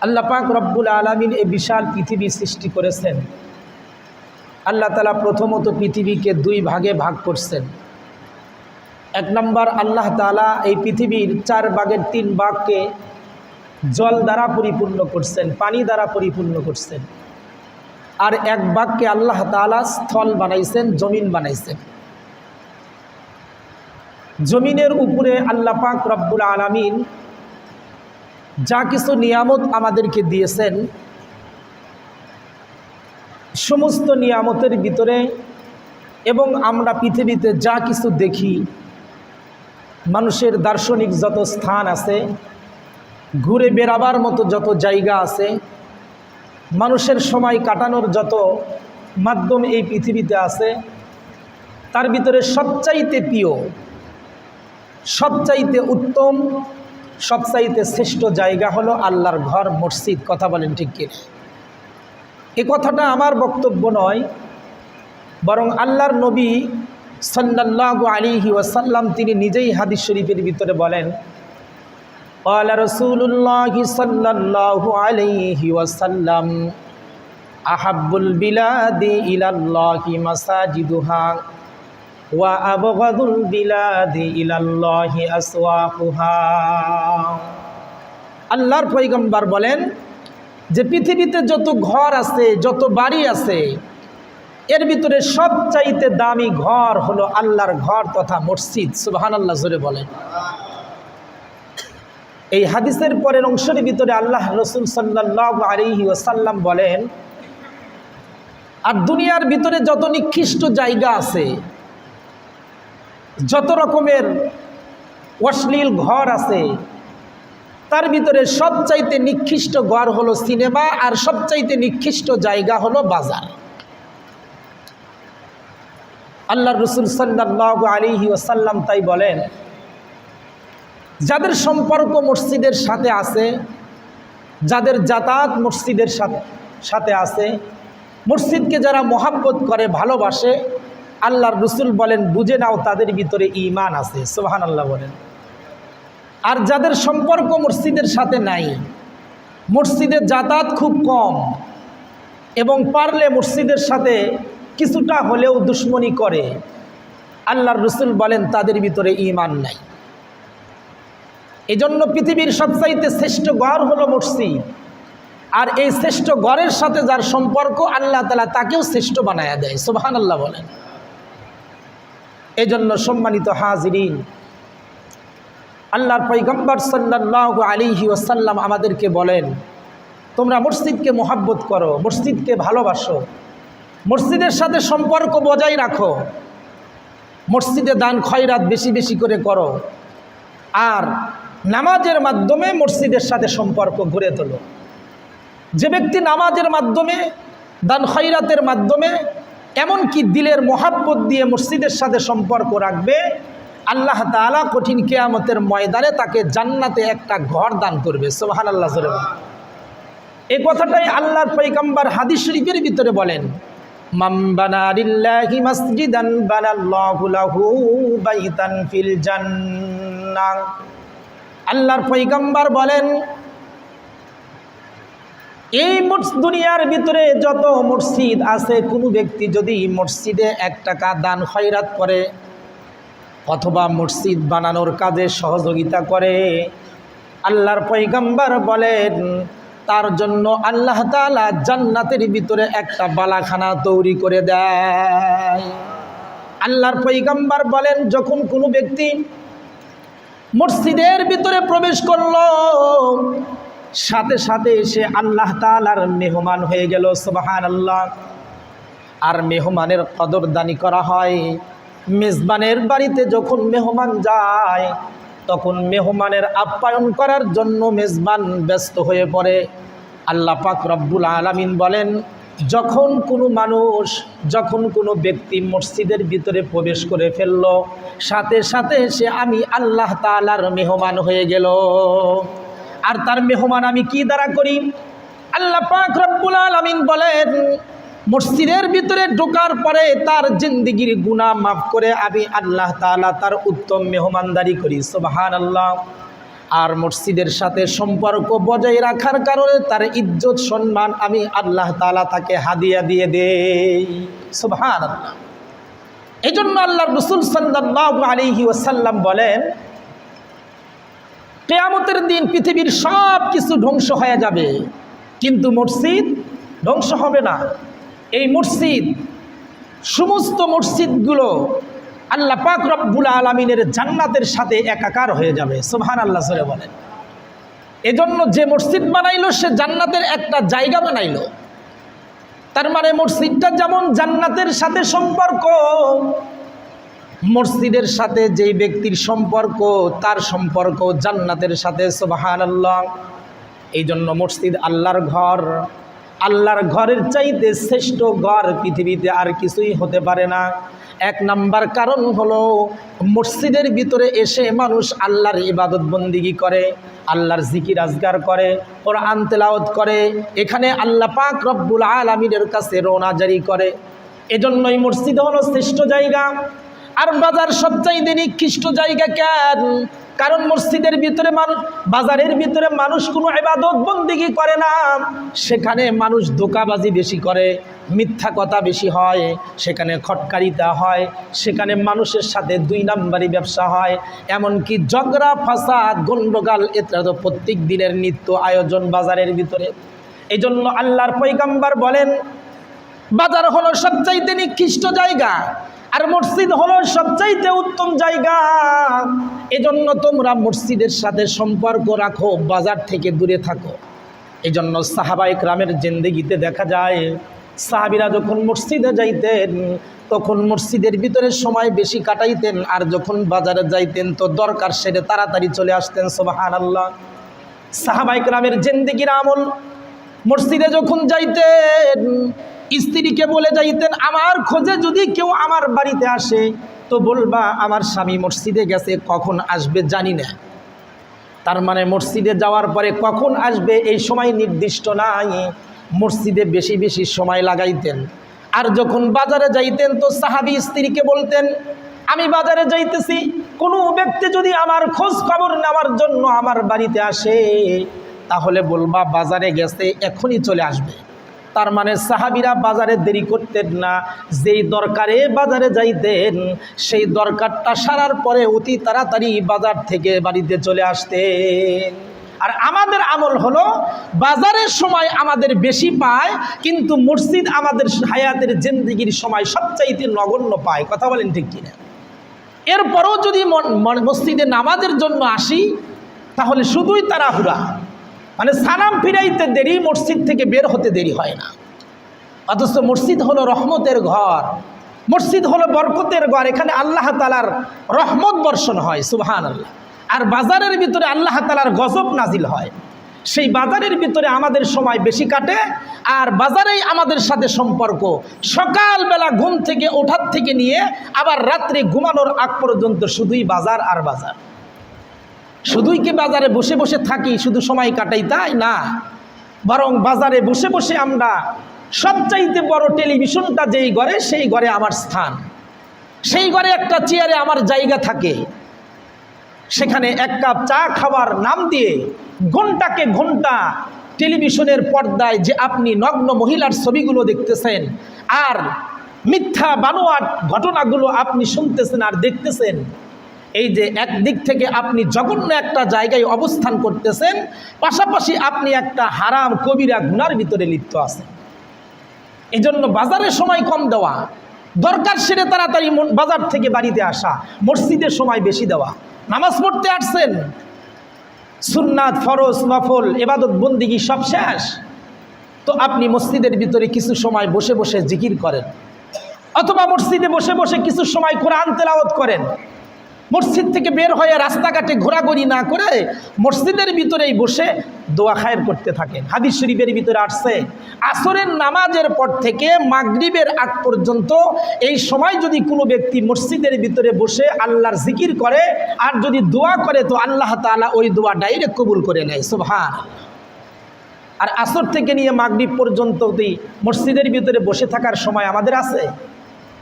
আল্লাহ পাক রব্বুল আলামিন এই বিশাল পৃথিবী সৃষ্টি করেছেন। আল্লাহ তাআলা প্রথমত পৃথিবীকে দুই ভাগে ভাগ করছেন। এক নম্বর, আল্লাহ তাআলা এই পৃথিবীর 4 ভাগের 3 ভাগকে জল দ্বারা পরিপূর্ণ করছেন, পানি দ্বারা পরিপূর্ণ করছেন। আর এক ভাগকে আল্লাহ তাআলা স্থল বানাইছেন, জমিন বানাইছেন। জমিনের উপরে আল্লাহ পাক রব্বুল আলামিন যা কিছু নিয়ামত আমাদেরকে দিয়েছেন, সমস্ত নিয়ামতের ভিতরে এবং আমরা পৃথিবীতে যা কিছু দেখি, মানুষের দার্শনিক যত স্থান আছে, ঘুরে বেড়াবার মতো যত জায়গা আছে, মানুষের সময় কাটানোর যত মাধ্যম এই পৃথিবীতে আছে, তার ভিতরে সবচাইতে প্রিয়, সবচাইতে উত্তম, সবচাইতে শ্রেষ্ঠ জায়গা হলো আল্লাহর ঘর, মসজিদ। কথা বলেন ঠিক কি? এই কথাটা আমার বক্তব্য নয়, বরং আল্লাহর নবী সাল্লাল্লাহু আলাইহি ওয়াসাল্লাম তিনি নিজেই হাদিস শরীফের ভিতরে বলেন, ক্বালা রাসূলুল্লাহি সাল্লাল্লাহু আলাইহি ওয়াসাল্লাম আহাব্বুল বিলাদি ইলাল্লাহি মাসাজিদুহা ওয়া আবগাদুল বিলাদি ইলাল্লাহি আসওয়াকুহা। আল্লাহর পয়গম্বর বলেন যে পৃথিবীতে যত ঘর আছে, যত বাড়ি আছে, এর ভিতরে সবচাইতে দামি ঘর হলো আল্লাহর ঘর তথা মসজিদ। সুবহানাল্লাহ, জোরে বলেন। এই হাদিসের পরের অংশের ভিতরে আল্লাহ রাসূল সাল্লাল্লাহু আলাইহি ওয়াসাল্লাম বলেন, আর দুনিয়ার ভিতরে যত নিকৃষ্ট জায়গা আছে, যত রকমের অশ্লীল ঘর আছে, তার ভিতরে সবচাইতে নিকৃষ্ট ঘর হলো সিনেমা, আর সবচাইতে নিকৃষ্ট জায়গা হলো বাজার। আল্লাহর রাসূল সাল্লাল্লাহু আলাইহি ওয়াসাল্লাম তাই বলেন, যাদের সম্পর্ক মসজিদের সাথে আছে, যাদের যাতায়াত মসজিদের সাথে আছে, মসজিদকে যারা মহাব্বত করে, ভালোবাসে, আল্লাহর রাসূল বলেন বুঝে নাও তাদের ভিতরে ঈমান আছে। সুবহানাল্লাহ বলেন। আর যাদের সম্পর্ক মসজিদের সাথে নাই, মসজিদের যাতায়াত খুব কম, এবং পারলে মসজিদের সাথে কিছুটা হলেও দুশ্মনী করে, আল্লাহর রাসূল বলেন তাদের ভিতরে ঈমান নাই। এজন্য পৃথিবীর সবচাইতে শ্রেষ্ঠ ঘর হলো মসজিদ, আর এই শ্রেষ্ঠ ঘরের সাথে যার সম্পর্ক, আল্লাহ তাআলা তাকেও শ্রেষ্ঠ বানায়া দেয়। সুবহানাল্লাহ বলেন। এজন্য সম্মানিত হাজিরিন, আল্লাহর পয়গম্বর সাল্লাল্লাহু আলাইহি ওয়াসাল্লাম আমাদেরকে বলেন, তোমরা মসজিদকে মহাব্বত করো, মসজিদকে ভালোবাসো, মসজিদের সাথে সম্পর্ক বজায় রাখো, মসজিদে দান খয়রাত বেশি বেশি করে করো, আর নামাজের মাধ্যমে মসজিদের সাথে সম্পর্ক গড়ে তোলো। যে ব্যক্তি নামাজের মাধ্যমে, দান খয়রাতের মাধ্যমে, এমনকি দিলের মহাব্বত দিয়ে মসজিদের সাথে সম্পর্ক রাখবে, আল্লাহ তাআলা কঠিন কিয়ামতের ময়দানে তাকে জান্নাতে একটা ঘর দান করবে। সুবহানাল্লাহ। এই কথাটাই আল্লাহর পয়গম্বর হাদিস শরীফের ভিতরে বলেন, মান বানা লিল্লাহি মাসজিদান বানাল্লাহু লাহু বাইতান ফিল জান্নাহ। আল্লাহর পয়গম্বর বলেন, এই দুনিয়ার ভিতরে যত মসজিদ আছে, কোনো ব্যক্তি যদি মসজিদে 1 টাকা দান খয়রাত করে অথবা মসজিদ বানানোর কাজে সহযোগিতা করে, আল্লাহর পয়গম্বর বলেন তার জন্য আল্লাহ তাআলা জান্নাতের ভিতরে একটা বালাখানা তৈরি করে দেয়। আল্লাহর পয়গম্বর বলেন, যখন কোনো ব্যক্তি মসজিদের ভিতরে প্রবেশ করলো, সাথে সাথে সে আল্লাহ তাআলার মেহমান হয়ে গেল। সুবহানাল্লাহ। আর মেহমানের কদরদানি করা হয়। মেজবানের বাড়িতে যখন মেহমান যায়, তখন মেহমানের আপ্যায়ন করার জন্য মেজবান ব্যস্ত হয়ে পড়ে। আল্লাহ পাক রব্বুল আলামিন বলেন, যখন কোনো মানুষ, যখন কোনো ব্যক্তি মসজিদের ভিতরে প্রবেশ করে ফেলল, সাথে সাথে সে আমি আল্লাহ তাআলার মেহমান হয়ে গেল। আর তার মেহমান আমি কি দ্বারা করি? আল্লাহ পাক রব্বুল আলামিন বলেন, মসজিদের ভিতরে ঢোকার পরে তার জিন্দেগির গুনাহ মাফ করে আমি আল্লাহ তাআলা তার উত্তম মেহমানদারি করি। সুবহানাল্লাহ। আর মসজিদের সাথে সম্পর্ক বজায় রাখার কারণে তার ইজ্জত সম্মান আমি আল্লাহ তাআলা তাকে হাদিয়া দিয়ে দেই। সুবহানাল্লাহ। এই জন্য আল্লাহর রাসূল সাল্লাল্লাহু আলাইহি ওয়াসাল্লাম বলেন, কিয়ামতের দিন পৃথিবীর সব কিছু ধ্বংস হয়ে যাবে, কিন্তু মসজিদ ধ্বংস হবে না। এই মসজিদ, সমস্ত মসজিদগুলো আল্লাহ পাক রব্বুল আলামিনের জান্নাতের সাথে একাকার হয়ে যাবে। সুবহানাল্লাহ জোরে বলেন। এজন্য যে মসজিদ বানাইলো সে জান্নাতের একটা জায়গা বানাইলো। তার মানে মসজিদটা যেমন জান্নাতের সাথে সম্পর্ক, মসজিদের সাথে যেই ব্যক্তির সম্পর্ক তার সম্পর্ক জান্নাতের সাথে। সুবহানাল্লাহ। এই জন্য মসজিদ আল্লাহর ঘর, আল্লাহর ঘরের চাইতে শ্রেষ্ঠ ঘর পৃথিবীতে আর কিছুই হতে পারে না। এক নাম্বার কারণ হলো মসজিদের ভিতরে এসে মানুষ আল্লাহর ইবাদত বন্দিগি করে, আল্লাহর জিকির আজগার করে, কোরআন তেলাওয়াত করে, এখানে আল্লাহ পাক রব্বুল আলামিনের কাছে রওনা জারি করে। এজন্যই মসজিদ হলো শ্রেষ্ঠ জায়গা। আর বাজার সবচাইতে নিকৃষ্ট জায়গা কেন? কারণ মসজিদের ভিতরে মানুষ, বাজারের ভিতরে মানুষ কোনো ইবাদত বন্দিগি করে না, সেখানে মানুষ ধোঁকাবাজি বেশি করে, মিথ্যা কথা বেশি হয়, সেখানে খটকারিতা হয়, সেখানে মানুষের সাথে দুই নাম্বারি ব্যবসা হয়, এমনকি ঝগড়া ফাসাদ গন্ডগোল এটা তো প্রত্যেক দিনের নিত্য আয়োজন বাজারের ভিতরে। এই জন্য আল্লাহর পয়গম্বর বলেন, বাজার হলো সবচাইতে নিকৃষ্ট জায়গা আর মসজিদ হলো সবচাইতে উত্তম জায়গা। এজন্য তোমরা মসজিদের সাথে সম্পর্ক রাখো, বাজার থেকে দূরে থাকো। এজন্য সাহাবায়ে কেরামের জিন্দেগিতে দেখা যায় সাহাবীরা যখন মসজিদে যাইতেন তখন মসজিদের ভিতরে সময় বেশি কাটাইতেন, আর যখন বাজারে যাইতেন তো দরকার সেরে তাড়াতাড়ি চলে আসতেন। সুবহানাল্লাহ। সাহাবায়ে কেরামের জিন্দেগির আমল, মসজিদে যখন যাইতেন স্ত্রীকে বলে যাইতেন, আমার খোঁজে যদি কেউ আমার বাড়িতে আসে তো বলবা আমার স্বামী মসজিদে গেছে, কখন আসবে জানি না। তার মানে মসজিদে যাওয়ার পরে কখন আসবে এই সময় নির্দিষ্ট নাই, মসজিদে বেশি বেশি সময় লাগাইতেন। আর যখন বাজারে যাইতেন তো সাহাবী স্ত্রীকে বলতেন, আমি বাজারে যাইতেছি, কোনো ব্যক্তি যদি আমার খোঁজ খবর নেওয়ার জন্য আমার বাড়িতে আসে তাহলে বলবা বাজারে গেছে, এখনই চলে আসবে। তার মানে সাহাবীরা বাজারে দেরি করতেন না, যেই দরকারে বাজারে যাইতেন সেই দরকারটা সারার পরে অতি তাড়াতাড়ি বাজার থেকে বাড়িতে চলে আসতেন। আর আমাদের আমল হলো বাজারের সময় আমাদের বেশি পায়, কিন্তু মসজিদ আমাদের হায়াতের জিন্দেগির সময় সবচাইতে নগণ্য পায়। কথা বলেন ঠিক কিনা? এরপরও যদি মসজিদে নামাজের জন্য আসি তাহলে শুধুই তাড়াহুড়া, মানে সালাম ফিরাইতে দেরি, মসজিদ থেকে বের হতে দেরি হয় না। অথচ মসজিদ হলো রহমতের ঘর, মসজিদ হলো বরকতের ঘর, এখানে আল্লাহ তাআলার রহমত বর্ষণ হয়। সুবহানাল্লাহ। আর বাজারের ভিতরে আল্লাহ তাআলার গজব নাজিল হয়। সেই বাজারের ভিতরে আমাদের সময় বেশি কাটে, আর বাজারেই আমাদের সাথে সম্পর্ক। সকালবেলা ঘুম থেকে ওঠার থেকে নিয়ে আবার রাত্রে ঘুমানোর আগ পর্যন্ত শুধুই বাজার আর বাজার। শুধুই কি বাজারে বসে বসে থাকি, শুধু সময় কাটাই তাই না, বরং বাজারে বসে বসে আমরা সবচাইতে বড় টেলিভিশনটা যেই ঘরে, সেই ঘরে আমার স্থান, সেই ঘরে একটা চেয়ারে আমার জায়গা থাকে, সেখানে এক কাপ চা খাওয়ার নাম দিয়ে ঘন্টাকে ঘন্টা টেলিভিশনের পর্দায় যে আপনি নগ্ন মহিলার ছবিগুলো দেখতেছেন আর মিথ্যা বানোয়াট ঘটনাগুলো আপনি শুনতেছেন আর দেখতেছেন, এই যে একদিক থেকে আপনি জঘন্য একটা জায়গায় অবস্থান করতেছেন, পাশাপাশি আপনি একটা হারাম কবিরা গুনার ভিতরে লিপ্ত আছেন। এই জন্য বাজারে সময় কম দেওয়া, দরকার সেরে তাড়াতাড়ি বাজার থেকে বাড়িতে আসা, মসজিদের সময় বেশি দেওয়া। নামাজ পড়তে আসছেন, সুন্নাত ফরজ নফল ইবাদত বন্দিগি সব শেষ, তো আপনি মসজিদের ভিতরে কিছু সময় বসে বসে জিকির করেন, অথবা মসজিদে বসে বসে কিছু সময় কোরআন তেলাওয়াত করেন। মসজিদ থেকে বের হয়ে রাস্তাঘাটে ঘোরাঘুরি না করে মসজিদের ভিতরেই বসে দোয়া খায়ের করতে থাকেন। হাদিস শরীফের ভিতরে আসছে, আসরের নামাজের পর থেকে মাগরিবের আগ পর্যন্ত এই সময় যদি কোনো ব্যক্তি মসজিদের ভিতরে বসে আল্লাহর জিকির করে আর যদি দোয়া করে তো আল্লাহ তাআলা ওই দোয়া ডাইরেক্ট কবুল করে নেয়। সুবহানাল্লাহ। আর আসর থেকে নিয়ে মাগরিব পর্যন্ত মসজিদের ভিতরে বসে থাকার সময় আমাদের আছে?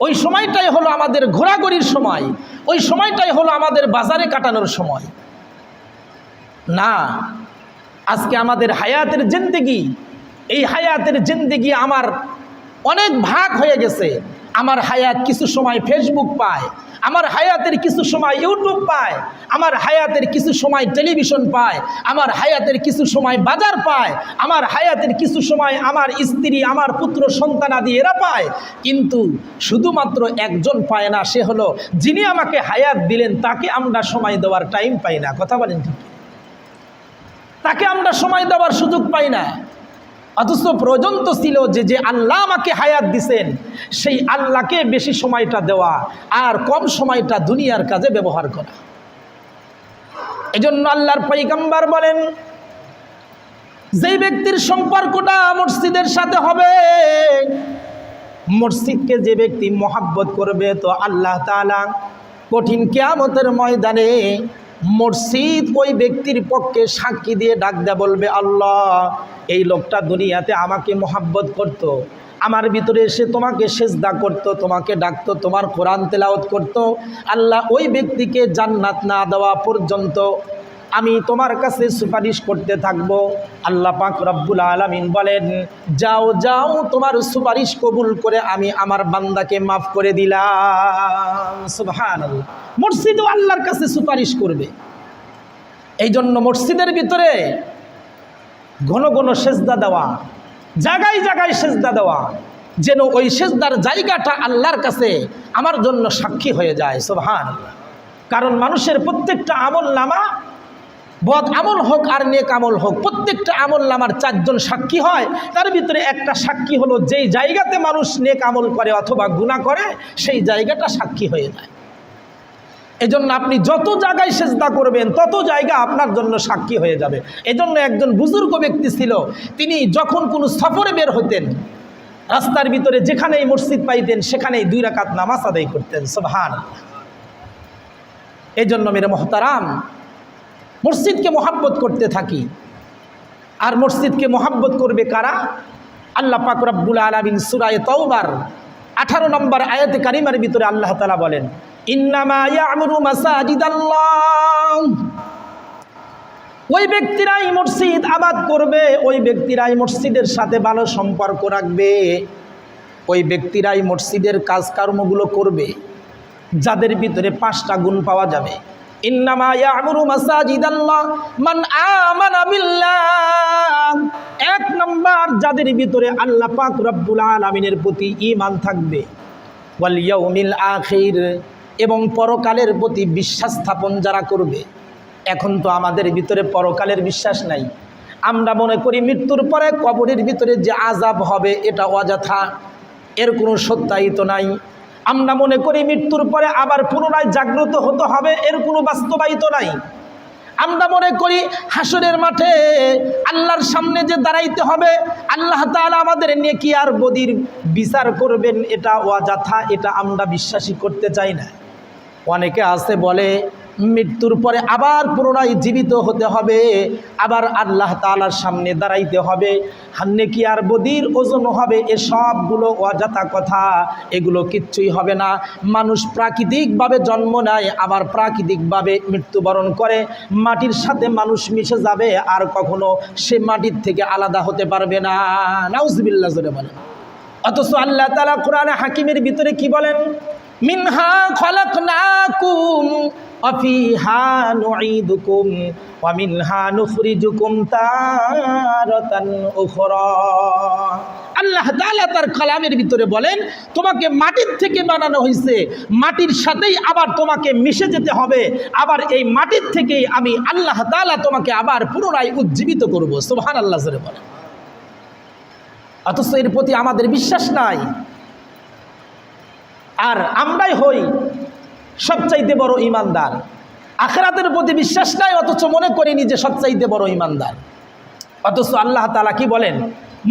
ওই সময়টাই হলো আমাদের ঘোরাঘুরির সময়, ওই সময়টাই হলো আমাদের বাজারে কাটানোর সময়। না, আজকে আমাদের হায়াতের জিন্দেগি, এই হায়াতের জিন্দেগি আমার অনেক ভাগ হয়ে গেছে। আমার হায়াত কিছু সময় ফেসবুক পায়, আমার হায়াতের কিছু সময় ইউটিউব পায়, আমার হায়াতের কিছু সময় টেলিভিশন পায়, আমার হায়াতের কিছু সময় বাজার পায়, আমার হায়াতের কিছু সময় আমার স্ত্রী, আমার পুত্র সন্তানাদি এরা পায়। কিন্তু শুধুমাত্র একজন পায় না, সে হলো যিনি আমাকে হায়াত দিলেন, তাকে আমরা সময় দেওয়ার টাইম পাই না। কথা বলেন ঠিক? তাকে আমরা সময় দেওয়ার সুযোগ পাই না। অথচ প্রয়োজন তো ছিল যে আল্লাহ আমাকে হায়াত দিছেন, সেই আল্লাহকে বেশি সময়টা দেওয়া আর কম সময়টা দুনিয়ার কাজে ব্যবহার করা। এজন্য আল্লাহর পয়গম্বর বলেন, যেই ব্যক্তির সম্পর্কটা মসজিদের সাথে হবে, মসজিদকে যে ব্যক্তি মহাব্বত করবে, তো আল্লাহ তাআলা কঠিন কিয়ামতের ময়দানে মসজিদ ওই ব্যক্তির পক্ষে সাক্ষী দিয়ে ডাক দেয়া বলবে, আল্লাহ, এই লোকটা দুনিয়াতে আমাকে মহাব্বত করত, আমার ভিতরে এসে তোমাকে সেজদা করত, তোমাকে ডাকতো, তোমার কোরআন তেলাওয়াত করত। আল্লাহ, ওই ব্যক্তিকে জান্নাত না দেওয়া পর্যন্ত আমি তোমার কাছে সুপারিশ করতে থাকব। আল্লাহ পাক রব্বুল আলামিন বলেন, যাও যাও, তোমার সুপারিশ কবুল করে আমি আমার বান্দাকে মাফ করে দিলাম। সুবহানাল্লাহ। মসজিদও আল্লাহর কাছে সুপারিশ করবে। এই জন্য মসজিদের ভিতরে ঘন ঘন সেজদা দেওয়া, জায়গায় জায়গায় সেজদা দেওয়া, যেন ওই সেজদার জায়গাটা আল্লাহর কাছে আমার জন্য সাক্ষী হয়ে যায়। সুবহানাল্লাহ। কারণ মানুষের প্রত্যেকটা আমল নামা, বদ আমল হোক আর নেক আমল হোক, প্রত্যেকটা আমল নামার 4 জন সাক্ষী হয়। তার ভিতরে একটা সাক্ষী হলো যেই জায়গাতে মানুষ নেক আমল করে অথবা গুনাহ করে, সেই জায়গাটা সাক্ষী হয়ে যায়। এজন্য আপনি যত জায়গায় সেজদা করবেন, তত জায়গা আপনার জন্য সাক্ষী হয়ে যাবে। এজন্য একজন বুজুর্গ ব্যক্তি ছিল, তিনি যখন কোনো সফরে বের হতেন, রাস্তার ভিতরে যেখানেই মসজিদ পাইতেন সেখানেই 2 রাকাত নামাজ আদায় করতেন। সুবহানাল্লাহ। এজন্য মেরে মুহতারাম, মসজিদকে মহাব্বত করতে থাকি। আর মসজিদকে মহাব্বত করবে কারা? আল্লাহ পাক রব্বুল আলামিন সূরা তাওবার 18 নম্বর আয়াতে কারিমার ভিতরে আল্লাহ তাআলা বলেন, ইন্নামা ইয়া'মুরু মাসাজিদাল্লাহ, ওই ব্যক্তিরাই মসজিদ আবাদ করবে, ওই ব্যক্তিরাই মসজিদের সাথে ভালো সম্পর্ক রাখবে, ওই ব্যক্তিরাই মসজিদের কাজকর্মগুলো করবে, যাদের ভিতরে 5টা গুণ পাওয়া যাবে। ইন্নামা ইয়া'মুরু মাসাজিদাল্লাহ মান আমানা বিল্লাহ, 1 নম্বর, যাদের ভিতরে আল্লাহ পাক রব্বুল আলামিনের প্রতি ঈমান থাকবে, ওয়াল ইয়াউমিল আখির, এবং পরকালের প্রতি বিশ্বাস স্থাপন যারা করবে। এখন তো আমাদের ভিতরে পরকালের বিশ্বাস নাই। আমরা মনে করি মৃত্যুর পরে কবরের ভিতরে যে আযাব হবে এটা অযথা, এর কোনো সত্যায়িত নাই। আমরা মনে করি মৃত্যুর পরে আবার পুনরায় জাগ্রত হতে হবে, এর কোনো বাস্তবায়িত নাই। আমরা মনে করি হাসরের মাঠে আল্লাহর সামনে যে দাঁড়াইতে হবে, আল্লাহ তাআলা আমাদের নেকি আর বদির বিচার করবেন, এটা অযথা, এটা আমরা বিশ্বাসই করতে চাই না। অনেকে আছে বলে মৃত্যুর পরে আবার পুনরায় জীবিত হতে হবে, আবার আল্লাহ তাআলার সামনে দাঁড়াইতে হবে, নেকি আর বদির ওজন হবে। এসবগুলো অযথা কথা, এগুলো কিচ্ছুই হবে না। মানুষ প্রাকৃতিকভাবে জন্ম নেয়, আবার প্রাকৃতিকভাবে মৃত্যুবরণ করে, মাটির সাথে মানুষ মিশে যাবে, আর কখনো সে মাটির থেকে আলাদা হতে পারবে না। নাউজুবিল্লাহ জোরে বলেন। অথচ আল্লাহ তাআলা কোরআনে হাকিমের ভিতরে কি বলেন? মিনহা খলাকনাকুম ওয়া ফিহা নুঈদুকুম ওয়া মিনহা নুখরিজুকুম তারাতান উখরা। আল্লাহ তাআলা তার কালামের ভিতরে বলেন, তোমাকে মাটির থেকে বানানো হয়েছে, মাটির সাথেই আবার তোমাকে মিশে যেতে হবে, আবার এই মাটির থেকেই আমি আল্লাহ তাআলা তোমাকে আবার পুনরায় উজ্জীবিত করব। সুবহানাল্লাহ জোরে বলেন। অথচ এর প্রতি আমাদের বিশ্বাস নাই, আর আমরাই হই সবচাইতে বড় ঈমানদার। আখিরাতের প্রতি বিশ্বাস নাই, অথচ মনে করিনি যে সবচাইতে বড় ঈমানদার। অথচ আল্লাহ তাআলা কি বলেন?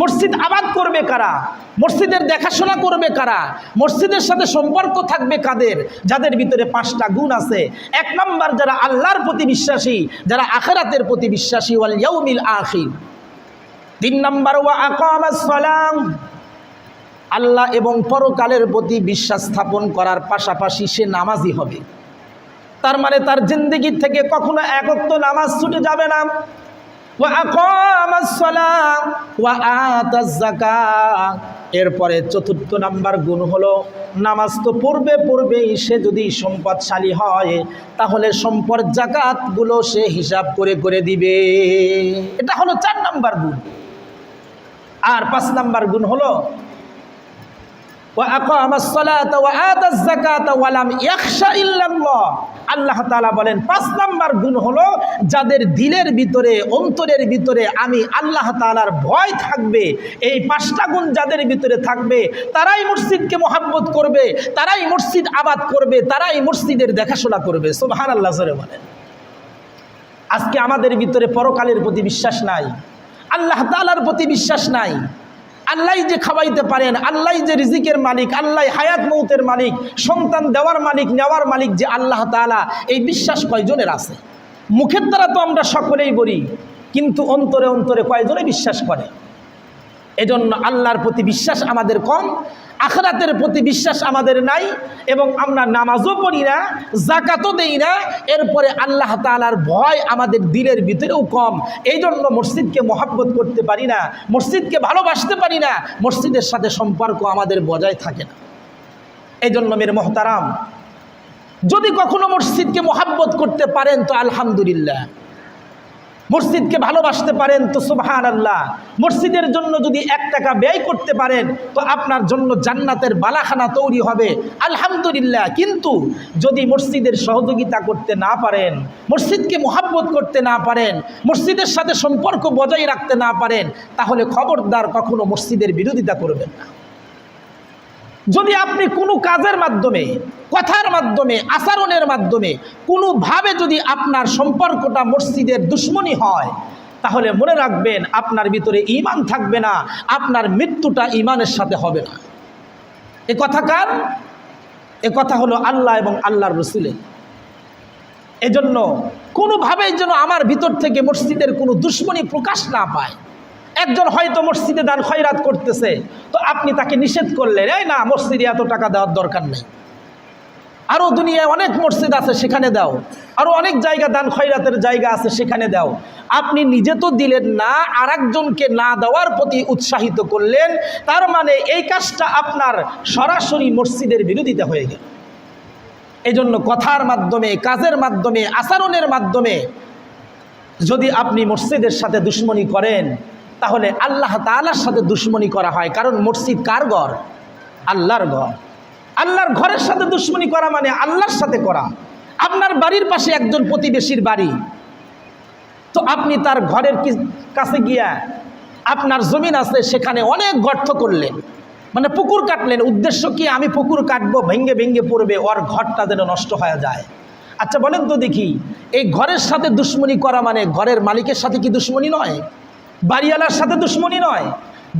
মসজিদ আবাদ করবে কারা? মসজিদের দেখাশোনা করবে কারা? মসজিদের সাথে সম্পর্ক থাকবে কাদের? যাদের ভিতরে 5টা গুণ আছে। 1 নম্বর, যারা আল্লাহর প্রতি বিশ্বাসী, যারা আখিরাতের প্রতি বিশ্বাসী, ওয়াল ইয়াউমিল আখির। 3 নম্বর, ওয়া আকামাস সালাম, আল্লাহ এবং পরকালের প্রতি বিশ্বাস স্থাপন করার পাশাপাশি সে নামাজি হবে। তার মানে তার জিন্দেগি থেকে কখনো এক ওয়াক্ত নামাজ ছুটে যাবে না। ওয়া আকামাস সালাহ ওয়া আতাজ যাকাত। এরপরে চতুর্থ নাম্বার গুণ হলো নামাজ তো পড়বেই, সে যদি সম্পদশালী হয় তাহলে সম্পদ যাকাতগুলো সে হিসাব করে করে দিবে। এটা হলো 4 নাম্বার গুণ। আর 5 নাম্বার গুণ হলো ওয়া আকামাস সালাতা ওয়া আতাজ যাকাতা ওয়া লাম ইয়াখশা ইল্লাল্লাহ। আল্লাহ তাআলা বলেন 5 নাম্বার গুণ হলো যাদের দিলের ভিতরে, অন্তরের ভিতরে আমি আল্লাহ তাআলার ভয় থাকবে। এই 5টা গুণ যাদের ভিতরে থাকবে তারাই মসজিদকে মহব্বত করবে, তারাই মসজিদ আবাদ করবে, তারাই মসজিদের দেখাশোনা করবে। সুবহানাল্লাহ জোরে বলেন। আজকে আমাদের ভিতরে পরকালের প্রতি বিশ্বাস নাই, আল্লাহ তাআলার প্রতি বিশ্বাস নাই। আল্লাহ যে খাওয়াইতে পারেন, আল্লাহ যে রিজিকের মালিক, আল্লাহ হায়াত মৌতের মালিক, সন্তান দেওয়ার মালিক, নেওয়ার মালিক যে আল্লাহ তাআলা, এই বিশ্বাস কয়জনের আছে? মুখের দ্বারা তো আমরা সকলেই বলি, কিন্তু অন্তরে অন্তরে কয়জনে বিশ্বাস করে? এজন্য আল্লাহর প্রতি বিশ্বাস আমাদের কম, আখিরাতের প্রতি বিশ্বাস আমাদের নাই, এবং আমরা নামাজও পড়ি না, যাকাতও দেই না, এরপরে আল্লাহ তাআলার ভয় আমাদের দিলের ভিতরেও কম। এই জন্য মসজিদকে মহব্বত করতে পারি না, মসজিদকে ভালোবাসতে পারি না, মসজিদের সাথে সম্পর্ক আমাদের বজায় থাকে না। এই জন্য মেরে মোহতারাম, যদি কখনো মসজিদকে মহব্বত করতে পারেন তো আলহামদুলিল্লাহ, মসজিদকে ভালোবাসতে পারেন তো সুবহানাল্লাহ, মসজিদের জন্য যদি 1 টাকা ব্যয় করতে পারেন তো আপনার জন্য জান্নাতের বালাখানা তৈরি হবে, আলহামদুলিল্লাহ। কিন্তু যদি মসজিদের সহযোগিতা করতে না পারেন, মসজিদকে মহব্বত করতে না পারেন, মসজিদের সাথে সম্পর্ক বজায় রাখতে না পারেন, তাহলে খবরদার কখনো মসজিদের বিরোধিতা করবেন না। যদি আপনি কোনো কাজের মাধ্যমে, কথার মাধ্যমে, আচরণের মাধ্যমে কোনোভাবে যদি আপনার সম্পর্কটা মসজিদের দুশ্মনী হয়, তাহলে মনে রাখবেন আপনার ভিতরে ঈমান থাকবে না, আপনার মৃত্যুটা ঈমানের সাথে হবে না। এ কথা কার? এ কথা হলো আল্লাহ এবং আল্লাহর রাসূলের। এজন্য কোনোভাবেই যেন আমার ভিতর থেকে মসজিদের কোনো দুশ্মনী প্রকাশ না পায়। একজন হয়তো মসজিদে দান খয়রাত করতেছে, তো আপনি তাকে নিষেধ করলেন, এই না, মসজিদে এত টাকা দেওয়ার দরকার নেই, আরও দুনিয়ায় অনেক মসজিদ আছে সেখানে দাও, আরও অনেক জায়গা দান খয়রাতের জায়গা আছে সেখানে দাও। আপনি নিজে তো দিলেন না, আর একজনকে না দেওয়ার প্রতি উৎসাহিত করলেন, তার মানে এই কাজটা আপনার সরাসরি মসজিদের বিরোধিতা হয়ে গেল। এজন্য কথার মাধ্যমে, কাজের মাধ্যমে, আচরণের মাধ্যমে যদি আপনি মসজিদের সাথে দুশ্মনী করেন, তাহলে আল্লাহ তাআলার সাথে দুশ্মনী করা হয়। কারণ মসজিদ কার ঘর? আল্লাহর ঘর। আল্লাহর ঘরের সাথে দুশ্মনী করা মানে আল্লাহর সাথে করা। আপনার বাড়ির পাশে একজন প্রতিবেশীর বাড়ি, তো আপনি তার ঘরের কাছে গিয়া, আপনার জমিন আছে সেখানে অনেক গর্ত করলেন, মানে পুকুর কাটলেন। উদ্দেশ্য কি? আমি পুকুর কাটবো, ভেঙ্গে ভেঙ্গে পড়বে, ওর ঘরটা যেন নষ্ট হয়ে যায়। আচ্ছা বলেন তো দেখি, এই ঘরের সাথে দুশ্মনী করা মানে ঘরের মালিকের সাথে কি দুশ্মনী নয়? বাড়িওয়ালার সাথে দুশ্মনী নয়?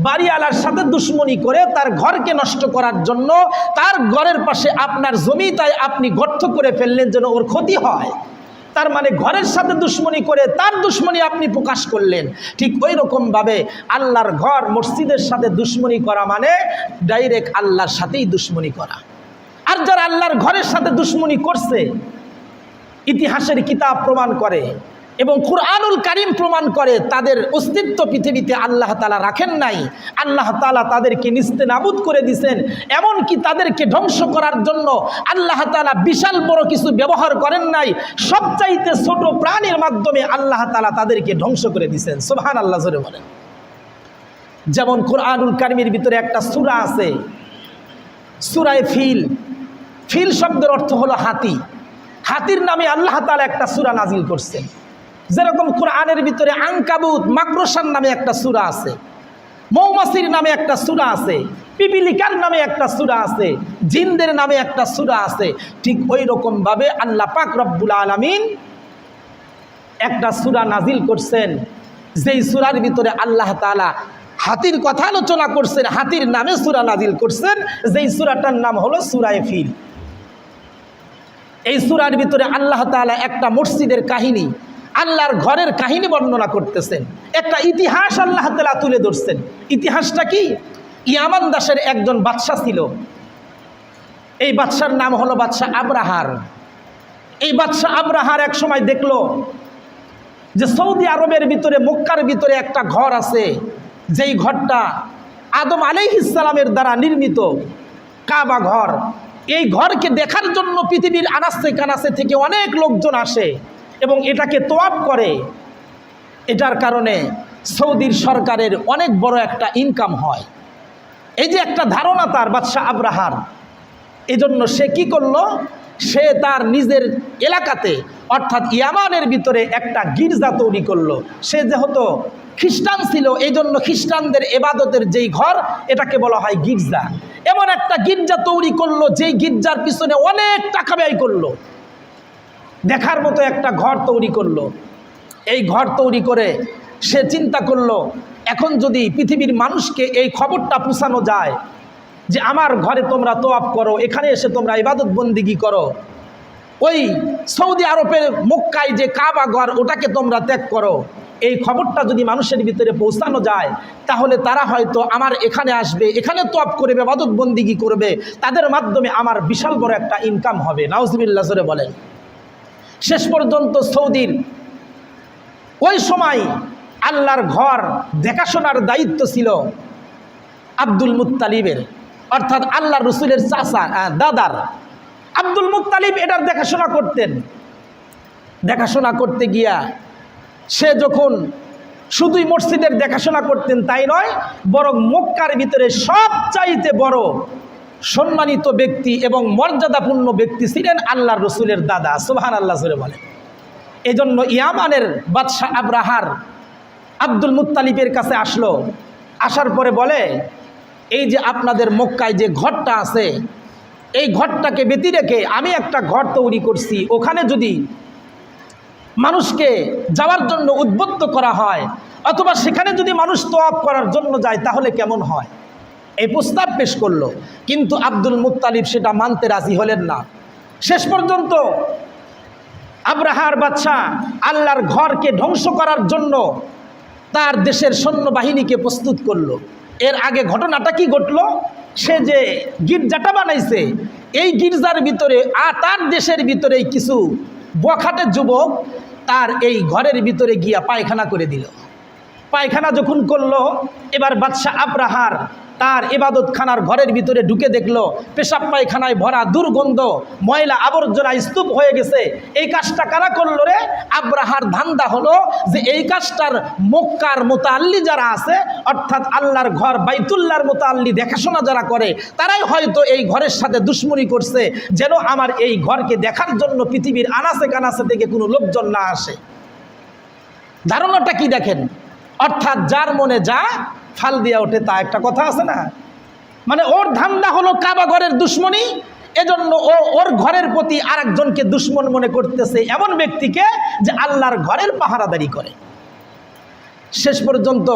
বাড়িওয়ালার সাথে দুশ্মনী করে তার ঘরকে নষ্ট করার জন্য তার ঘরের পাশে আপনার জমিটায় আপনি গর্ত করে ফেললেন যেন ওর ক্ষতি হয়। তার মানে ঘরের সাথে দুশ্মনী করে তার দুশ্মনী আপনি প্রকাশ করলেন। ঠিক ওই রকমভাবে আল্লাহর ঘর, মসজিদের সাথে দুশ্মনী করা মানে ডাইরেক্ট আল্লাহর সাথেই দুশ্মনী করা। আর যারা আল্লাহর ঘরের সাথে দুশ্মনী করছে, ইতিহাসের কিতাব প্রমাণ করে এবং কুরআনুল কারীম প্রমাণ করে, তাদের অস্তিত্ব পৃথিবীতে আল্লাহ তাআলা রাখেন নাই। আল্লাহ তাআলা তাদেরকে নিস্তেনাবুদ করে দিয়েছেন। এমনকি তাদেরকে ধ্বংস করার জন্য আল্লাহ তাআলা বিশাল বড় কিছু ব্যবহার করেন নাই, সবচাইতে ছোট প্রাণীর মাধ্যমে আল্লাহ তাআলা তাদেরকে ধ্বংস করে দিয়েছেন। সুবহানাল্লাহ জোরে বলেন। যেমন কুরআনুল কারীমের ভিতরে একটা সূরা আছে, সূরা ফিল। ফিল শব্দের অর্থ হলো হাতি। হাতির নামে আল্লাহ তাআলা একটা সূরা নাজিল করছেন। যেরকম কোরআনের ভিতরে আনকাবুত, মাকড়সার নামে একটা সূরা আছে, মৌমাছির নামে একটা সূরা আছে, পিপিলিকার নামে একটা সূরা আছে, জিনদের নামে একটা সূরা আছে। ঠিক ওই রকমভাবে আল্লাহ পাক রব্বুল আলামিন একটা সূরা নাজিল করছেন, যেই সূরার ভিতরে আল্লাহ তাআলা হাতির কথা আলোচনা করছেন, হাতির নামে সূরা নাজিল করছেন, যেই সূরাটার নাম হলো সূরা ফিল। এই সূরার ভিতরে আল্লাহ তাআলা একটা মসজিদের কাহিনী, আল্লাহর ঘরের কাহিনী বর্ণনা করতেছেন। একটা ইতিহাস আল্লাহ তাআলা তুলে ধরছেন। ইতিহাসটা কি? ইয়ামান দেশের একজন বাদশা ছিল। এই বাদশার নাম হলো বাদশা আব্রাহার। এই বাদশাহ আব্রাহার এক সময় দেখলো যে সৌদি আরবের ভিতরে, মক্কার ভিতরে একটা ঘর আছে, যেই ঘরটা আদম আলাইহিস সালামের দ্বারা নির্মিত কাবা ঘর। এই ঘরকে দেখার জন্য পৃথিবীর আনাচে কানাচে থেকে অনেক লোকজন আসে এবং এটাকে তোয়াফ করে। এটার কারণে সৌদির সরকারের অনেক বড় একটা ইনকাম হয়। এই যে একটা ধারণা তার বাদশাহ আব্রাহার, এজন্য সে কি করলো, সে তার নিজের এলাকাতে অর্থাৎ ইয়ামানের ভিতরে একটা গির্জা তৈরি করলো। সে যেহেতু খ্রিস্টান ছিল, এই জন্য খ্রিস্টানদের এবাদতের যেই ঘর, এটাকে বলা হয় গির্জা। এমন একটা গির্জা তৈরি করলো, যেই গির্জার পিছনে অনেক টাকা ব্যয় করলো, দেখার মতো একটা ঘর তৈরি করলো। এই ঘর তৈরি করে সে চিন্তা করলো, এখন যদি পৃথিবীর মানুষকে এই খবরটা পৌঁছানো যায় যে আমার ঘরে তোমরা তোয়াফ করো, এখানে এসে তোমরা ইবাদত বন্দিগি করো, ওই সৌদি আরবের মক্কায় যে কাবা ঘর ওটাকে তোমরা ত্যাগ করো, এই খবরটা যদি মানুষের ভিতরে পৌঁছানো যায় তাহলে তারা হয়তো আমার এখানে আসবে, এখানে তোয়াফ করবে, ইবাদত বন্দিগি করবে, তাদের মাধ্যমে আমার বিশাল বড় একটা ইনকাম হবে। নাউজুবিল্লাহ জোরে বলেন। শেষ পর্যন্ত সৌদির ওই সময় আল্লাহর ঘর দেখাশোনার দায়িত্ব ছিল আব্দুল মুত্তালিবের, অর্থাৎ আল্লাহ রসুলের চাচা দাদার আব্দুল মুত্তালিব এটার দেখাশোনা করতেন। দেখাশোনা করতে গিয়া সে যখন শুধুই মসজিদের দেখাশোনা করতেন তাই নয়, বরং মক্কার ভিতরে সবচাইতে বড় সম্মানিত ব্যক্তি এবং মর্যাদাপূর্ণ ব্যক্তি ছিলেন আল্লাহ রসুলের দাদা। সুবহানাল্লাহ জোরে বলেন। এজন্য ইয়ামানের বাদশাহ আব্রাহার আব্দুল মুত্তালিবের কাছে আসলো। আসার পরে বলে, এই যে আপনাদের মক্কায় যে ঘরটা আছে, এই ঘরটাকে ব্যতি রেখে আমি একটা ঘর তৈরি করছি, ওখানে যদি মানুষকে যাওয়ার জন্য উদ্বুদ্ধ করা হয় অথবা সেখানে যদি মানুষ তোয়াফ করার জন্য যায় তাহলে কেমন হয়, এই প্রস্তাব পেশ করলো। কিন্তু আব্দুল মুত্তালিব সেটা মানতে রাজি হলেন না। শেষ পর্যন্ত আব্রাহার বাদশাহ আল্লাহর ঘরকে ধ্বংস করার জন্য তার দেশের সৈন্যবাহিনীকে প্রস্তুত করলো। এর আগে ঘটনাটা কি ঘটলো, সে যে গির্জাটা বানাইছে এই গির্জার ভিতরে তার দেশের ভিতরে কিছু বখাটে যুবক তার এই ঘরের ভিতরে গিয়া পায়খানা করে দিল। পায়খানা যখন করলো, এবার বাদশাহ আব্রাহার তার ইবাদতখানার ঘরের ভিতরে ঢুকে দেখলো পেশাব পায়খানায় ভরা, দুর্গন্ধ, ময়লা আবর্জনা স্তূপ হয়ে গেছে। এই কাজটা কারা করলো রে? আব্রাহার ধান্দা হলো যে এই কাজটার মক্কার মুতাআল্লি যারা আছে, অর্থাৎ আল্লাহর ঘর বাইতুল্লাহর মুতাআল্লি দেখাশোনা যারা করে, তারাই হয়তো এই ঘরের সাথে দুশ্মনী করছে, যেন আমার এই ঘরকে দেখার জন্য পৃথিবীর আনাচে কানাচে থেকে কোনো লোকজন না আসে। ধারণাটা কি দেখেন, অর্থাৎ যার মনে যা ফাল দিয়া ওঠে, তা একটা কথা আছে না, মানে ওর ধান্দা হলো কাবা ঘরের দুশ্মনী, এজন্য ওর ঘরের প্রতি আরেকজনকে দুশ্মন মনে করতেছে, এমন ব্যক্তিকে যে আল্লাহর ঘরের পাহারাদারি করে। শেষ পর্যন্ত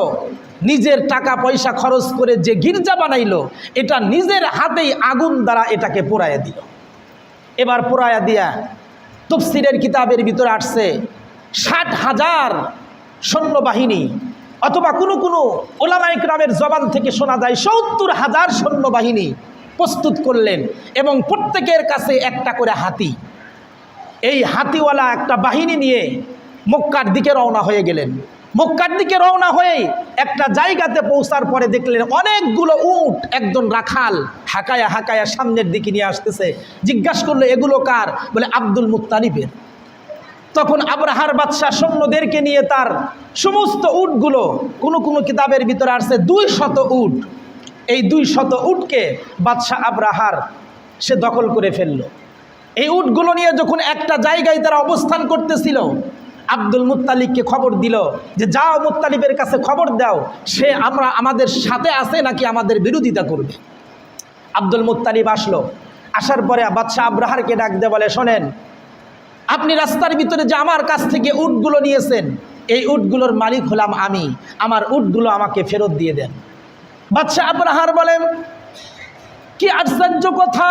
নিজের টাকা পয়সা খরচ করে যে গির্জা বানাইলো, এটা নিজের হাতেই আগুন দ্বারা এটাকে পোড়াইয়া দিল। এবার পোড়াইয়া দিয়া তাফসীরের কিতাবের ভিতরে আসছে 60,000 সৈন্যবাহিনী, অথবা কোনো কোনো ওলামা ইকরামের জবান থেকে শোনা যায় 70,000 সৈন্যবাহিনী প্রস্তুত করলেন এবং প্রত্যেকের কাছে একটা করে হাতি। এই হাতিওয়ালা একটা বাহিনী নিয়ে মক্কার দিকে রওনা হয়ে গেলেন। মক্কার দিকে রওনা হয়ে একটা জায়গাতে পৌঁছার পরে দেখলেন অনেকগুলো উট একজন রাখাল হাঁকায়া হাঁকায়া সামনের দিকে নিয়ে আসতেছে। জিজ্ঞাসা করলো এগুলো কার? বলে আব্দুল মুত্তালিবের। তখন আব্রাহার বাদশাহ সৈন্যদেরকে নিয়ে তার সমস্ত উটগুলো, কোনো কোনো কিতাবের ভিতরে আসছে 200 উট, এই 200 উটকে বাদশাহ আব্রাহার সে দখল করে ফেলল। এই উটগুলো নিয়ে যখন একটা জায়গায় তারা অবস্থান করতেছিল, আব্দুল মুত্তালিবকে খবর দিল যে যাও মুত্তালিবের কাছে খবর দাও, সে আমাদের সাথে আছে নাকি আমাদের বিরোধিতা করবে। আব্দুল মুত্তালিব আসলো। আসার পরে বাদশাহ আব্রাহারকে ডাক দিয়ে বলে, শোনেন, আপনি রাস্তার ভিতরে যে আমার কাছ থেকে উটগুলো নিয়েছেন, এই উটগুলোর মালিক হলাম আমি, আমার উটগুলো আমাকে ফেরত দিয়ে দেন। বাদশাহ আব্রাহার বলেন, কি আশ্চর্য কথা,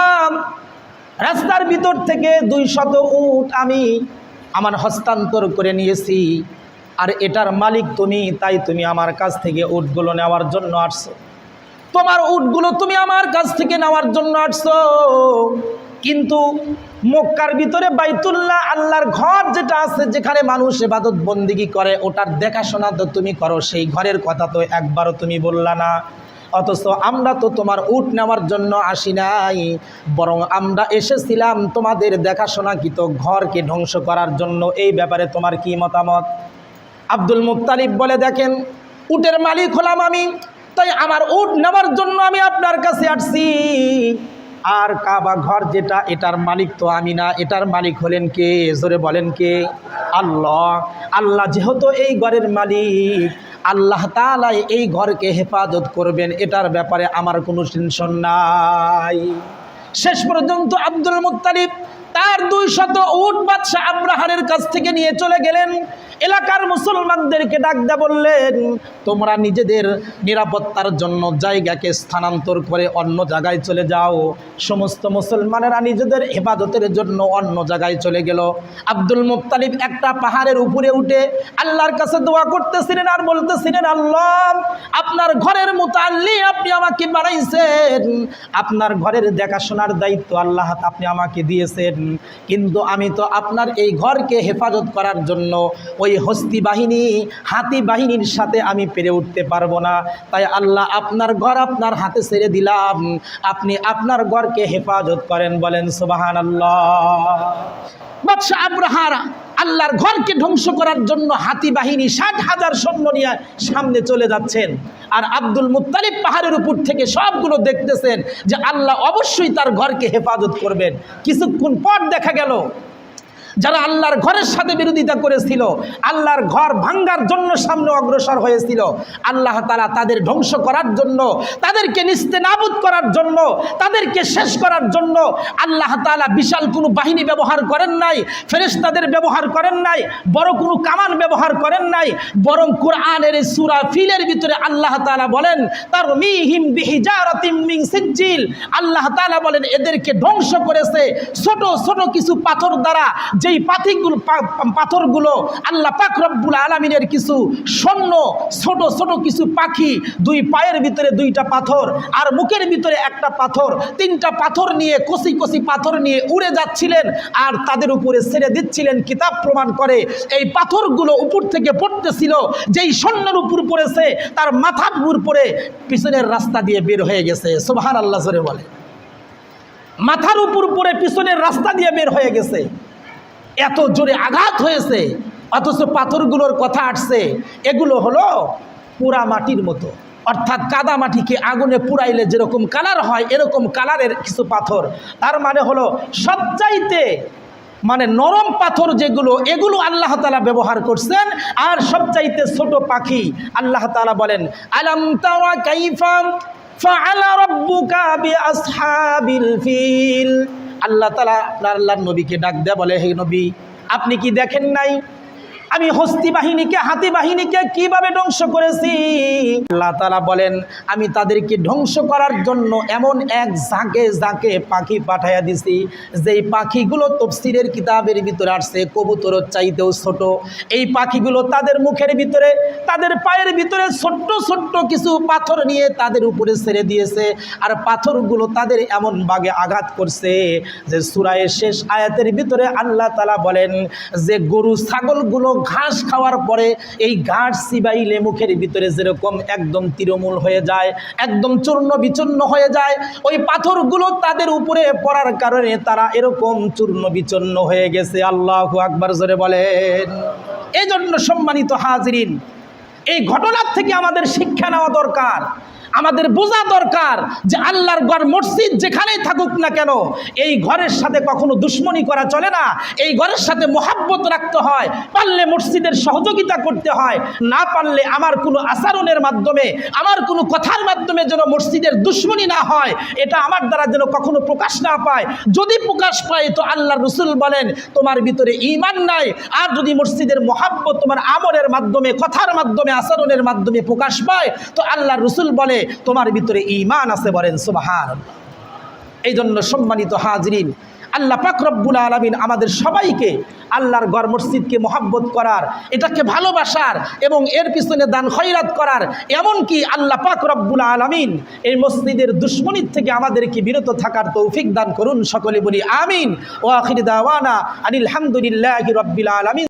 রাস্তার ভিতর থেকে 200 উট আমি আমার হস্তান্তর করে নিয়েছি, আর এটার মালিক তুমি, তাই তুমি আমার কাছ থেকে উটগুলো নেওয়ার জন্য আসছো। তোমার উটগুলো তুমি আমার কাছ থেকে নেওয়ার জন্য আসছো, কিন্তু মক্কার ভিতরে বাইতুল্লাহ আল্লাহর ঘর যেটা আছে, যেখানে মানুষ ইবাদত বন্দেগী করে, ওটার দেখাশোনা তো তুমি করো, সেই ঘরের কথা তো একবারও তুমি বললা না। অথচ আমরা তো তোমার উট নেওয়ার জন্য আসি নাই, বরং আমরা এসেছিলাম তোমাদের দেখাশোনাকৃত ঘরকে ধ্বংস করার জন্য। এই ব্যাপারে তোমার কি মতামত? আব্দুল মুত্তালিব বলে, দেখেন, উটের মালিক হলাম আমি, তাই আমার উট নেওয়ার জন্য আমি আপনার কাছে আসছি। আর কাবা ঘর যেটা, এটার মালিক তো আমি না, এটার মালিক হলেন কে? জোরে বলেন কে? আল্লাহ। আল্লাহ যেহেতু এই ঘরের মালিক, আল্লাহ তাআলা এই ঘরকে হেফাজত করবেন, এটার ব্যাপারে আমার কোনো টেনশন নাই। শেষ পর্যন্ত আব্দুল মুত্তালিব তার 200 উট বাদশা আব্রাহারের কাছ থেকে নিয়ে চলে গেলেন। এলাকার মুসলমানদেরকে ডাক দিয়ে বললেন, তোমরা নিজেদের নিরাপত্তার জন্য জায়গাকে স্থানান্তর করে অন্য জায়গায় চলে যাও। সমস্ত মুসলমানেরা নিজেদের হেফাজতের জন্য অন্য জায়গায় চলে গেল। আব্দুল মুত্তালিব একটা পাহাড়ের উপরে উঠে আল্লাহর কাছে দোয়া করতেছিলেন আর বলতেছিলেন, আল্লাহ, আপনার ঘরের মুতাল্লি আপনি আমাকে বানাইছেন, আপনার ঘরের দেখাশোনার দায়িত্ব আল্লাহ আপনি আমাকে দিয়েছেন, কিন্তু আমি তো আপনার এই ঘরকে হেফাজত করার জন্য ওই হস্তি বাহিনী, হাতি বাহিনীর সাথে আমি পেরে উঠতে পারবো না। তাই আল্লাহ আপনার ঘর আপনার হাতে ছেড়ে দিলাম, আপনি আপনার ঘরকে হেফাজত করেন। বলেন সুবহানাল্লাহ। বাদশা আব্রাহার আল্লাহর ঘরকে ধ্বংস করার জন্য হাতি বাহিনী 60,000 সৈন্য নিয়ে সামনে চলে যাচ্ছেন, আর আব্দুল মুত্তালিব পাহাড়ের উপর থেকে সবগুলো দেখতেছেন যে আল্লাহ অবশ্যই তার ঘরকে হেফাজত করবেন। কিছুক্ষণ পর দেখা গেল যারা আল্লাহর ঘরের সাথে বিরোধিতা করেছিল, আল্লাহর ঘর ভাঙ্গার জন্য সামনে অগ্রসর হয়েছিল, আল্লাহ তাআলা তাদের ধ্বংস করার জন্য, তাদেরকে নিস্তেনাবুদ করার জন্য, তাদেরকে শেষ করার জন্য আল্লাহ তাআলা বিশাল কোনো বাহিনী ব্যবহার করেন নাই, ফেরেশতাদের ব্যবহার করেন নাই, বড় কোনো কামান ব্যবহার করেন নাই, বরং কোরআনের এই সূরা ফিলের ভিতরে আল্লাহ তাআলা বলেন, তারমিহিম বিহিজারাতিম মিন সিজ্জিল, আল্লাহ তাআলা বলেন এদেরকে ধ্বংস করেছে ছোট ছোট কিছু পাথর দ্বারা। যেই পাথরগুলো আল্লাহ পাক রব্বুল আলামিনের কিছু সৈন্য, ছোট ছোট কিছু পাখি, 2 পায়ের ভিতরে 2টা পাথর আর মুখের ভিতরে একটা পাথর, 3টা পাথর নিয়ে, কচি কচি পাথর নিয়ে উড়ে যাচ্ছিলেন আর তাদের উপরে ছেড়ে দিচ্ছিলেন। কিতাব প্রমাণ করে এই পাথরগুলো উপর থেকে পড়তেছিল, যেই সৈন্যের উপর পড়েছে তার মাথার উপর পড়ে পিছনের রাস্তা দিয়ে বের হয়ে গেছে। সুবহানাল্লাহ জোরে বলে। মাথার উপর পড়ে পিছনের রাস্তা দিয়ে বের হয়ে গেছে, এত জোরে আঘাত হয়েছে। অথচ পাথরগুলোর কথা আসছে, এগুলো হলো পোড়া মাটির মতো, অর্থাৎ কাদা মাটিকে আগুনে পুড়াইলে যেরকম কালার হয় এরকম কালারের কিছু পাথর। তার মানে হলো সবচাইতে নরম পাথর যেগুলো, এগুলো আল্লাহ তাআলা ব্যবহার করছেন। আর সবচাইতে ছোট পাখি আল্লাহ তাআলা বলেন, আলাম তারা কাইফা ফাআলা রাব্বুকা বিআসহাবিল ফিল। আল্লাহ তাআলা আল্লাহর নবীকে ডাক দেয়া বলে, হে নবী, আপনি কি দেখেন নাই আমি হস্তি বাহিনীকে, হাতি বাহিনীকে কিভাবে ধ্বংস করেছি? আল্লাহ তাআলা বলেন, আমি তাদেরকে ধ্বংস করার জন্য এমন এক ঝাঁকে ঝাঁকে পাখি পাঠাইয়া দিছি, যেই পাখিগুলো তাফসীরের কিতাবের ভিতরে আসছে কবুতরের চাইতেও ছোট। এই পাখিগুলো তাদের মুখের ভিতরে, তাদের পায়ের ভিতরে ছোট্ট ছোট্ট কিছু পাথর নিয়ে তাদের উপরে ছেড়ে দিয়েছে, আর পাথরগুলো তাদের এমন ভাগে আঘাত করছে যে সূরায়ের শেষ আয়াতের ভিতরে আল্লাহ তাআলা বলেন যে গরু ছাগলগুলো ঘাস খাওয়ার পরে এই ঘাস চিবাইলে মুখের ভিতরে যেরকম একদম তৃণমূল হয়ে যায়, একদম চূর্ণ বিচূর্ণ হয়ে যায়, ওই পাথরগুলো তাদের উপরে পড়ার কারণে তারা এরকম চূর্ণ বিচূর্ণ হয়ে গেছে। আল্লাহু আকবার জোরে বলেন। এই জন্য সম্মানিত হাজিরিন, এই ঘটনার থেকে আমাদের শিক্ষা নেওয়া দরকার, আমাদের বোঝা দরকার যে আল্লাহর ঘর মসজিদ যেখানেই থাকুক না কেন, এই ঘরের সাথে কখনো দুশ্মনী করা চলে না। এই ঘরের সাথে মোহাব্বত রাখতে হয়, পারলে মসজিদের সহযোগিতা করতে হয়, না পারলে আমার কোনো আচরণের মাধ্যমে, আমার কোনো কথার মাধ্যমে যেন মসজিদের দুশ্মনী না হয়, এটা আমার দ্বারা যেন কখনো প্রকাশ না পায়। যদি প্রকাশ পায় তো আল্লাহর রাসূল বলেন তোমার ভিতরে ঈমান নাই। আর যদি মসজিদের মোহাব্বত তোমার আমলের মাধ্যমে, কথার মাধ্যমে, আচরণের মাধ্যমে প্রকাশ পায় তো আল্লাহর রাসূল বলে তোমার ভিতরে ঈমান আছে। বলেন সুবহানাল্লাহ। এই জন্য সম্মানিত হাজিরিন, আল্লাহ পাক রব্বুল আলামিন আমাদের সবাইকে আল্লাহর ঘর মসজিদকে মহব্বত করার, এটাকে ভালোবাসার এবং এর পিছনে দান খয়রাত করার, এমনকি আল্লাহ পাক রব্বুল আলামিন এই মসজিদের দুশমনির থেকে আমাদেরকে বিরত থাকার তৌফিক দান করুন। সকলে বলি আমিন। ওয়া আখির দাওয়ানা আনিল হামদুলিল্লাহি রাব্বিল আলামিন।